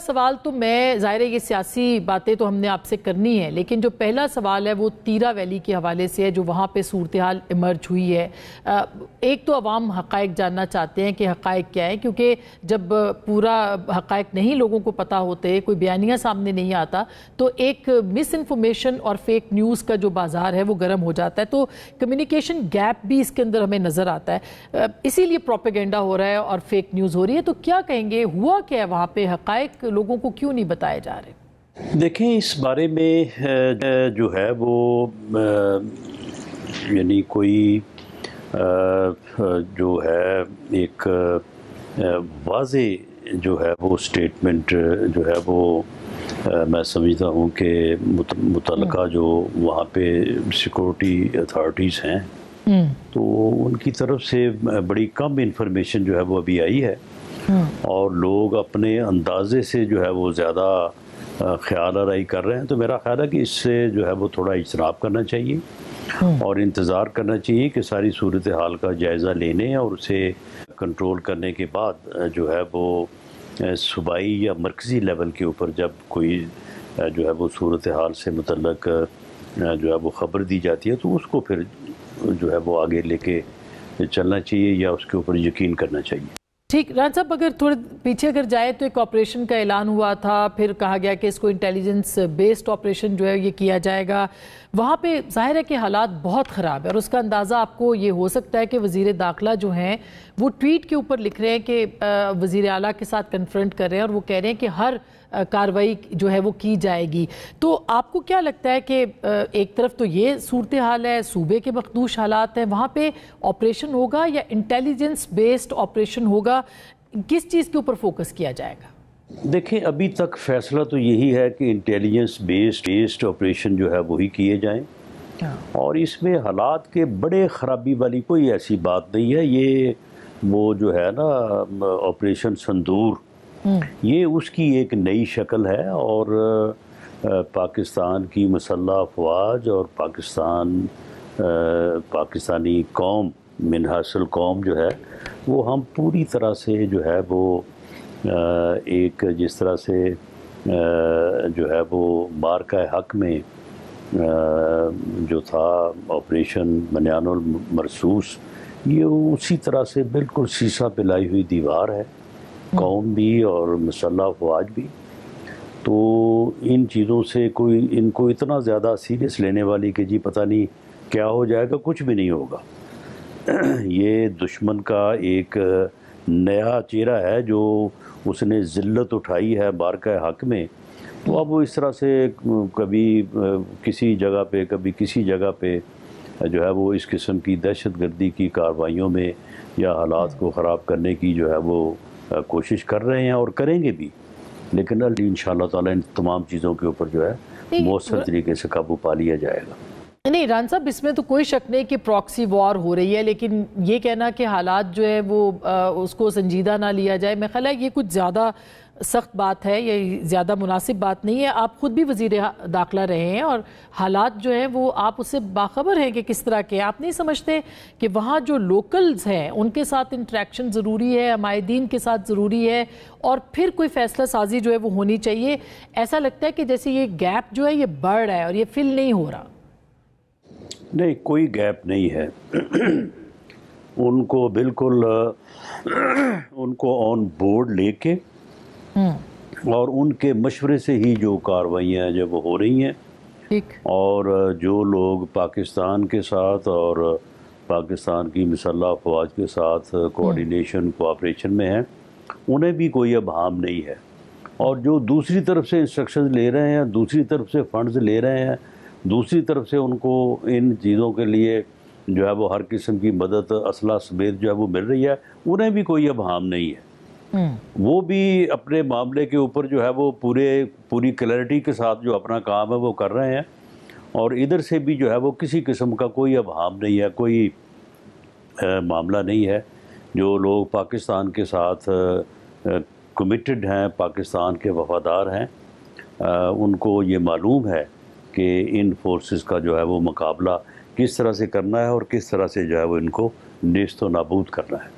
سوال تو میں ظاہر ہے یہ سیاسی باتیں تو ہم نے آپ سے کرنی ہے، لیکن جو پہلا سوال ہے وہ تیرا ویلی کے حوالے سے ہے جو وہاں پہ صورتحال ایمرج ہوئی ہے۔ ایک تو عوام حقائق جاننا چاہتے ہیں کہ حقائق کیا ہے، کیونکہ جب پورا حقائق نہیں لوگوں کو پتہ ہوتے، کوئی بیانیہ سامنے نہیں آتا تو ایک مس انفارمیشن اور فیک نیوز کا جو بازار ہے وہ گرم ہو جاتا ہے، تو کمیونیکیشن گیپ بھی اس کے اندر ہمیں نظر آتا ہے، اسی لیے پروپیگنڈا ہو رہا ہے اور فیک نیوز ہو رہی ہے۔ تو کیا کہیں گے، ہوا کیا ہے وہاں پہ، حقائق لوگوں کو کیوں نہیں بتائے جا رہے؟ دیکھیں اس بارے میں جو ہے وہ یعنی کوئی جو ہے ایک واضح جو ہے وہ سٹیٹمنٹ جو ہے وہ میں سمجھتا ہوں کہ متعلقہ جو وہاں پہ سیکورٹی اتھارٹیز ہیں تو ان کی طرف سے بڑی کم انفارمیشن جو ہے وہ ابھی آئی ہے، اور لوگ اپنے اندازے سے جو ہے وہ زیادہ خیال آرائی کر رہے ہیں۔ تو میرا خیال ہے کہ اس سے جو ہے وہ تھوڑا اجتناب کرنا چاہیے اور انتظار کرنا چاہیے کہ ساری صورتحال کا جائزہ لینے اور اسے کنٹرول کرنے کے بعد جو ہے وہ صوبائی یا مرکزی لیول کے اوپر جب کوئی جو ہے وہ صورتحال سے متعلق جو ہے وہ خبر دی جاتی ہے تو اس کو پھر جو ہے وہ آگے لے کے چلنا چاہیے یا اس کے اوپر یقین کرنا چاہیے۔ ٹھیک، ران صاحب اگر تھوڑے پیچھے اگر جائے تو ایک آپریشن کا اعلان ہوا تھا، پھر کہا گیا کہ اس کو انٹیلیجنس بیسڈ آپریشن جو ہے یہ کیا جائے گا، وہاں پہ ظاہر ہے کہ حالات بہت خراب ہے اور اس کا اندازہ آپ کو یہ ہو سکتا ہے کہ وزیر داخلہ جو ہیں وہ ٹویٹ کے اوپر لکھ رہے ہیں کہ وزیر اعلیٰ کے ساتھ کنفرنٹ کر رہے ہیں اور وہ کہہ رہے ہیں کہ ہر کارروائی جو ہے وہ کی جائے گی۔ تو آپ کو کیا لگتا ہے کہ ایک طرف تو یہ صورتحال ہے، صوبے کے مخدوش حالات ہیں، وہاں پہ آپریشن ہوگا یا انٹیلیجنس بیسڈ آپریشن ہوگا، کس چیز کے اوپر فوکس کیا جائے گا؟ دیکھیں ابھی تک فیصلہ تو یہی ہے کہ انٹیلیجنس بیسڈ آپریشن جو ہے وہی کیے جائیں، اور اس میں حالات کے بڑے خرابی والی کوئی ایسی بات نہیں ہے۔ یہ وہ جو ہے نا آپریشن سندور، یہ اس کی ایک نئی شکل ہے، اور پاکستان کی مسلح افواج اور پاکستانی قوم من حاصل قوم جو ہے وہ ہم پوری طرح سے جو ہے وہ ایک جس طرح سے جو ہے وہ مارکہ حق میں جو تھا آپریشن بنیان المرصوص، یہ اسی طرح سے بالکل سیسا پلائی ہوئی دیوار ہے، قوم بھی اور مسلح افواج بھی۔ تو ان چیزوں سے کوئی ان کو اتنا زیادہ سیریس لینے والی کہ جی پتہ نہیں کیا ہو جائے گا، کچھ بھی نہیں ہوگا۔ یہ دشمن کا ایک نیا چہرہ ہے جو اس نے ذلت اٹھائی ہے بارکہ حق میں، تو اب وہ اس طرح سے کبھی کسی جگہ پہ کبھی کسی جگہ پہ جو ہے وہ اس قسم کی دہشت گردی کی کارروائیوں میں یا حالات کو خراب کرنے کی جو ہے وہ کوشش کر رہے ہیں اور کریں گے بھی، لیکن انشاءاللہ تعالی ان تمام چیزوں کے اوپر جو ہے مؤثر طریقے سے قابو پا لیا جائے گا۔ نہیں ران صاحب، اس میں تو کوئی شک نہیں کہ پراکسی وار ہو رہی ہے، لیکن یہ کہنا کہ حالات جو ہے وہ اس کو سنجیدہ نہ لیا جائے، میں خیال ہے یہ کچھ زیادہ سخت بات ہے، یہ زیادہ مناسب بات نہیں ہے۔ آپ خود بھی وزیر داخلہ رہے ہیں اور حالات جو ہیں وہ آپ اس سے باخبر ہیں کہ کس طرح کے، آپ نہیں سمجھتے کہ وہاں جو لوکلز ہیں ان کے ساتھ انٹریکشن ضروری ہے، عمائدین کے ساتھ ضروری ہے، اور پھر کوئی فیصلہ سازی جو ہے وہ ہونی چاہیے؟ ایسا لگتا ہے کہ جیسے یہ گیپ جو ہے یہ بڑھ رہا ہے اور یہ فل نہیں ہو رہا۔ نہیں، کوئی گیپ نہیں ہے، ان کو بالکل ان کو آن بورڈ لے کے اور ان کے مشورے سے ہی جو کارروائیاں جب وہ ہو رہی ہیں، اور جو لوگ پاکستان کے ساتھ اور پاکستان کی مسلح افواج کے ساتھ کوآرڈینیشن کوآپریشن میں ہیں، انہیں بھی کوئی اب ہارم نہیں ہے، اور جو دوسری طرف سے انسٹرکشنز لے رہے ہیں، دوسری طرف سے فنڈز لے رہے ہیں، دوسری طرف سے ان کو ان چیزوں کے لیے جو ہے وہ ہر قسم کی مدد اسلحہ سمیت جو ہے وہ مل رہی ہے، انہیں بھی کوئی اب ہارم نہیں ہے۔ وہ بھی اپنے معاملے کے اوپر جو ہے وہ پوری کلیئرٹی کے ساتھ جو اپنا کام ہے وہ کر رہے ہیں، اور ادھر سے بھی جو ہے وہ کسی قسم کا کوئی اب ہارم نہیں ہے، کوئی معاملہ نہیں ہے۔ جو لوگ پاکستان کے ساتھ کمیٹڈ ہیں، پاکستان کے وفادار ہیں، ان کو یہ معلوم ہے کہ ان فورسز کا جو ہے وہ مقابلہ کس طرح سے کرنا ہے اور کس طرح سے جو ہے وہ ان کو نیست و نابود کرنا ہے۔